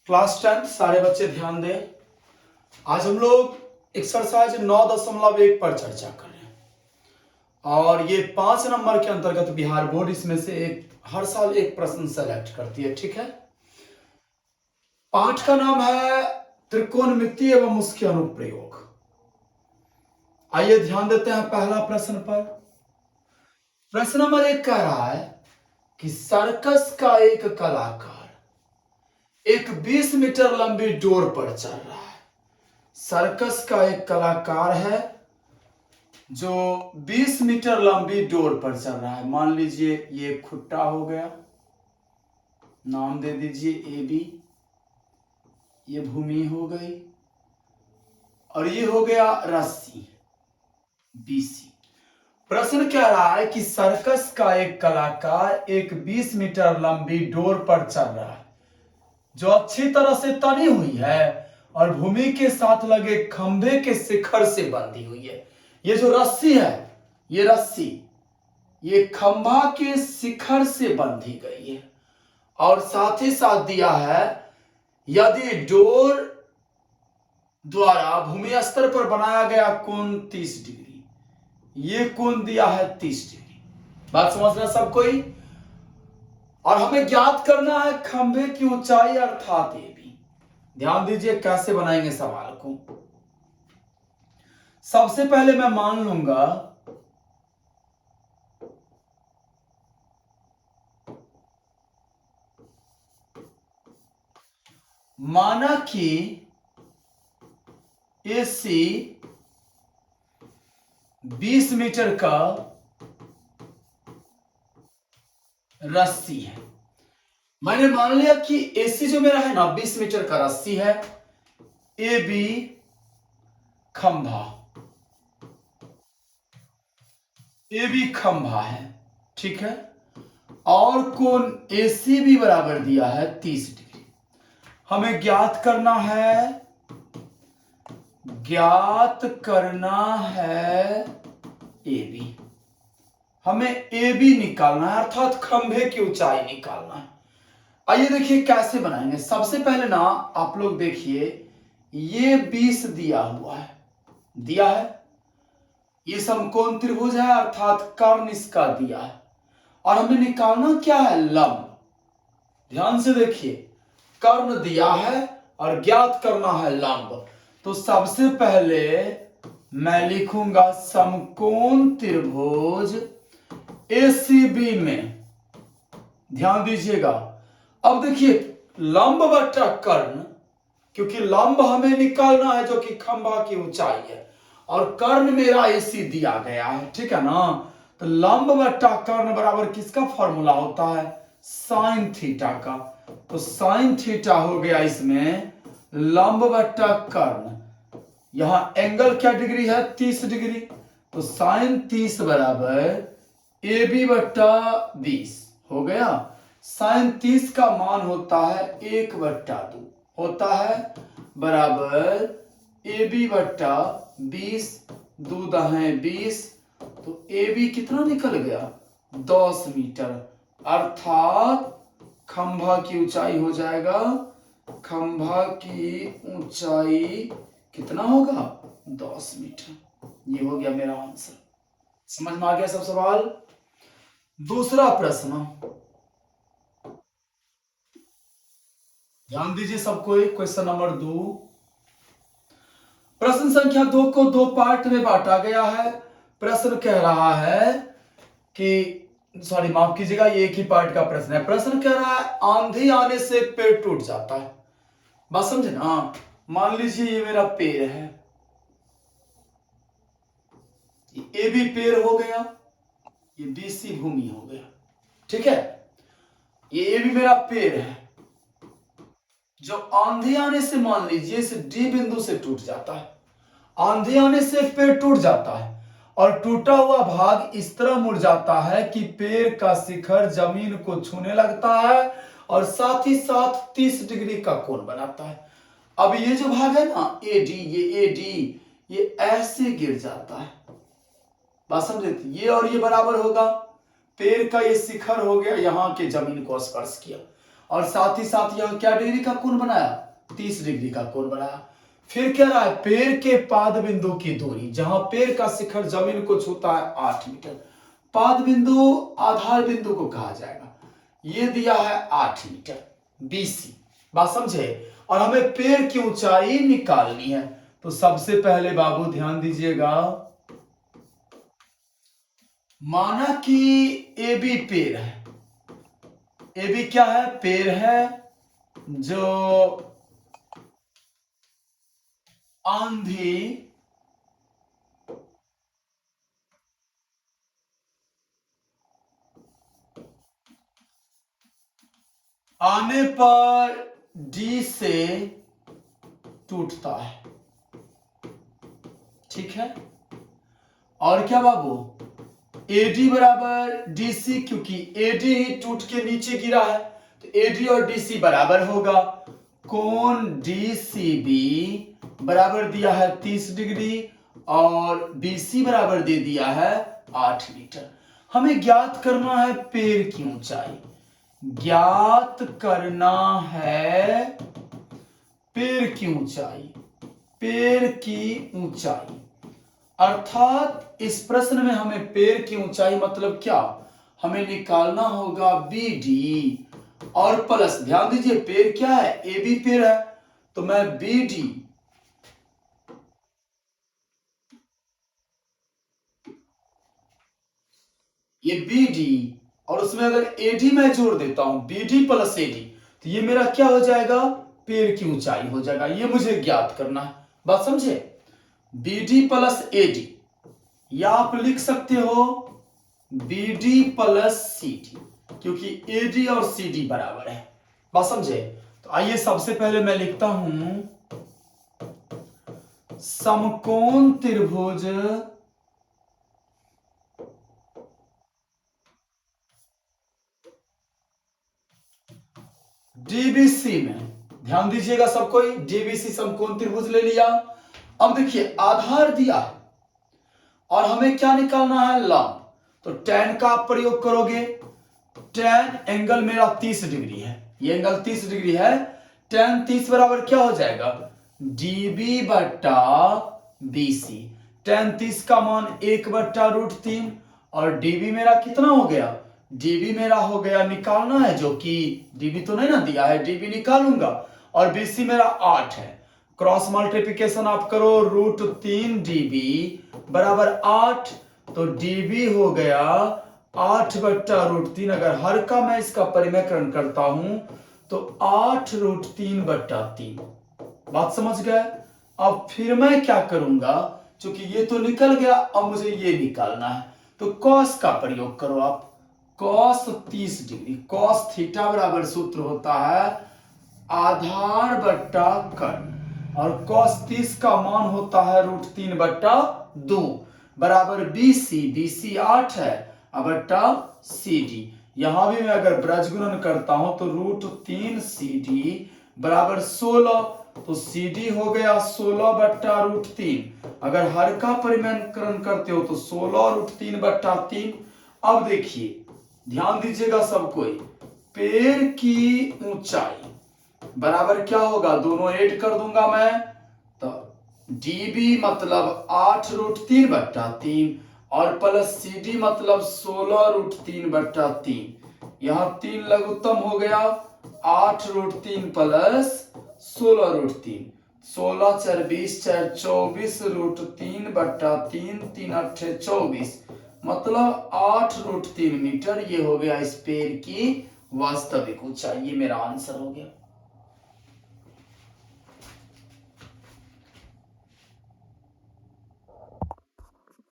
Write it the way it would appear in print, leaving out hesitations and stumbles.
Class 10 सारे बच्चे ध्यान दें। आज हम लोग एक्सरसाइज 9.1 पर चर्चा कर रहे हैं और ये 5 नंबर के अंतर्गत बिहार बोर्ड इसमें से हर साल एक प्रश्न सेलेक्ट करती है। ठीक है, पाठ का नाम है त्रिकोणमिति एवं उसके अनुप्रयोग। आइए ध्यान देते हैं पहला प्रश्न पर। प्रश्न नंबर 1 कह रहा है कि सर्कस का एक कलाकार एक 20 मीटर लंबी डोर पर चल रहा है। सर्कस का एक कलाकार है जो 20 मीटर लंबी डोर पर चल रहा है। मान लीजिए ये खुट्टा हो गया, नाम दे दीजिए ए बी, ये भूमि हो गई और ये हो गया रस्सी BC। प्रश्न कह रहा है कि सर्कस का एक कलाकार एक 20 मीटर लंबी डोर पर चल रहा है जो अच्छी तरह से तनी हुई है और भूमि के साथ लगे खंभे के शिखर से बंधी हुई है। ये जो रस्सी है, ये रस्सी ये खंभा के शिखर से बंधी गई है और साथ ही साथ दिया है यदि डोर द्वारा भूमि स्तर पर बनाया गया कोण 30 डिग्री, ये कोण दिया है 30 डिग्री। बात समझ रहे सब कोई? और हमें ज्ञात करना है खंभे की ऊंचाई अर्थात ए बी। ध्यान दीजिए कैसे बनाएंगे सवाल को। सबसे पहले मैं मान लूंगा माना कि AC 20 मीटर का रस्सी है। मैंने मान लिया कि AC जो मेरा है ना 20 मीटर का रस्सी है, AB खंभा, AB खंभा है, ठीक है, और कोण AC भी बराबर दिया है 30 डिग्री। हमें ज्ञात करना है AB। हमें AB निकालना है अर्थात खंभे की ऊंचाई निकालना है। आइए देखिए कैसे बनाएंगे। सबसे पहले ना आप लोग देखिए ये 20 दिया हुआ है, दिया है, ये समकोण त्रिभुज है अर्थात कर्ण इसका दिया है और हमें निकालना क्या है, लंब। ध्यान से देखिए, कर्ण दिया है और ज्ञात करना है लंब। तो सबसे पहले मैं लिखूंगा समकोण त्रिभुज ACB में। ध्यान दीजिएगा, अब देखिए लंब बटा कर्ण, क्योंकि लंब हमें निकालना है जो कि खंभा की ऊंचाई है और कर्ण मेरा AC दिया गया है, ठीक है ना। तो लंब बटा कर्ण बराबर किसका फॉर्मूला होता है, साइन थीटा का। तो साइन थीटा हो गया इसमें लंब बटा कर्ण, यहां एंगल क्या डिग्री है, 30 डिग्री। तो साइन 30 बराबर AB बटा 20 हो गया। साइन 30 का मान होता है 1/2 होता है बराबर AB बटा 20, 2 दहें 20। तो AB कितना निकल गया, 10 मीटर, अर्थात खंभा की ऊंचाई हो जाएगा, खंभा की ऊंचाई कितना होगा, 10 मीटर। ये हो गया मेरा आंसर। समझ में आ गया सब सवाल। दूसरा प्रश्न ध्यान दीजिए सबको, क्वेश्चन नंबर 2। प्रश्न संख्या 2 को 2 पार्ट में बांटा गया है। प्रश्न कह रहा है कि सॉरी माफ कीजिएगा, ये एक ही पार्ट का प्रश्न है। प्रश्न कह रहा है आंधी आने से पेड़ टूट जाता है। बात समझे ना। मान लीजिए ये मेरा पेड़ है, ये AB पेड़ हो गया, ये BC भूमि हो गया, ठीक है। ये AB मेरा पेड़ है जो आंधी आने से मान लीजिए इस D बिंदु से टूट जाता है। आंधी आने से पेड़ टूट जाता है और टूटा हुआ भाग इस तरह मुड़ जाता है कि पेड़ का शिखर जमीन को छूने लगता है और साथ ही साथ 30 डिग्री का कोण बनाता है। अब ये जो भाग है ना AD, ये AD ये ऐसे गिर जाता है। बात समझे, ये और ये बराबर होगा, पेड़ का ये शिखर हो गया, यहां के जमीन को स्पर्श किया और साथ ही साथ यह क्या डिग्री का कोण बनाया, 30 डिग्री का कोण बनाया। फिर कह रहा है पैर के पाद बिंदु की दूरी, जहां पैर का शिखर जमीन को छूता है 8 मीटर। पाद बिंदु आधार बिंदु को कहा जाएगा। ये दिया है 8 मीटर BC, बात समझे। और हमें पैर की ऊंचाई निकालनी है। तो सबसे पहले बाबू ध्यान दीजिएगा, माना कि AB पैर है। AB क्या है, पैर है जो आंधी आने पर D से टूटता है, ठीक है। और क्या बाबू, AD बराबर DC, क्योंकि AD ही टूट के नीचे गिरा है, तो AD और DC बराबर होगा। कोण DCB बराबर दिया है 30 डिग्री और BC बराबर दे दिया है 8 मीटर। हमें ज्ञात करना है पैर की ऊंचाई, ज्ञात करना है पैर की ऊंचाई, पैर की ऊंचाई। अर्थात इस प्रश्न में हमें पैर की ऊंचाई मतलब क्या, हमें निकालना होगा BD और प्लस, ध्यान दीजिए पैर क्या है, AB पैर है, तो मैं BD ये BD और उसमें अगर AD मैं जोड़ देता हूं, BD प्लस AD, तो ये मेरा क्या हो जाएगा, पैर की ऊंचाई हो जाएगा। ये मुझे ज्ञात करना है, बात समझे। BD प्लस AD, या आप लिख सकते हो BD प्लस CD, क्योंकि AD और CD बराबर है, बात समझे। तो आइए सबसे पहले मैं लिखता हूं समकोण त्रिभुज DBC में, ध्यान दीजिएगा सब कोई, DBC समकोण त्रिभुज ले लिया। अब देखिए आधार दिया और हमें क्या निकालना है, लंब। तो tan का आप प्रयोग करोगे, tan एंगल मेरा 30 डिग्री है, ये एंगल 30 डिग्री है। tan 30 बराबर क्या हो जाएगा, DB बट्टा BC। tan 30 का मान 1/√3 और DB मेरा कितना हो गया, DB मेरा हो गया, निकालना है जो कि DB तो नहीं ना दिया है, DB निकालूंगा। और BC मेरा 8 है, क्रॉस मल्टीप्लिकेशन आप करो, √3 DB बराबर 8, तो DB हो गया 8/√3। अगर हर का मैं इसका परिमेयकरण करता हूं तो 8√3/3, बात समझ गए। अब फिर मैं क्या करूंगा, क्योंकि ये तो निकल गया, अब मुझे ये निकालना है, तो कॉस का प्रयोग करो आप, कॉस 30 डिग्री, कॉस थीटा बराबर सूत्र होता है आधार बट्टा कर्ण, और कॉस 30 का मान होता है √3/2 बराबर BC, BC 8 है बट्टा CD। यहां भी मैं अगर ब्रजगुणन करता हूं तो √3 CD बराबर 16, तो CD हो गया 16/√3। अगर हर का परिमेयकरण करते हो तो 16√3/3। अब देखिए ध्यान दीजिएगा सब कोई, पैर की ऊंचाई बराबर क्या होगा, दोनों ऐड कर दूंगा मैं, तो DB मतलब 8√3/3 और प्लस CD मतलब 16√3/3। यहां 3 लघुत्तम हो गया, 8√3 प्लस 16√3, 16 4 20 4 24√3/3, 3 8 24, मतलब 8√3 मीटर। ये हो गया इस पैर की वास्तविक ऊंचाई, ये मेरा आंसर हो गया।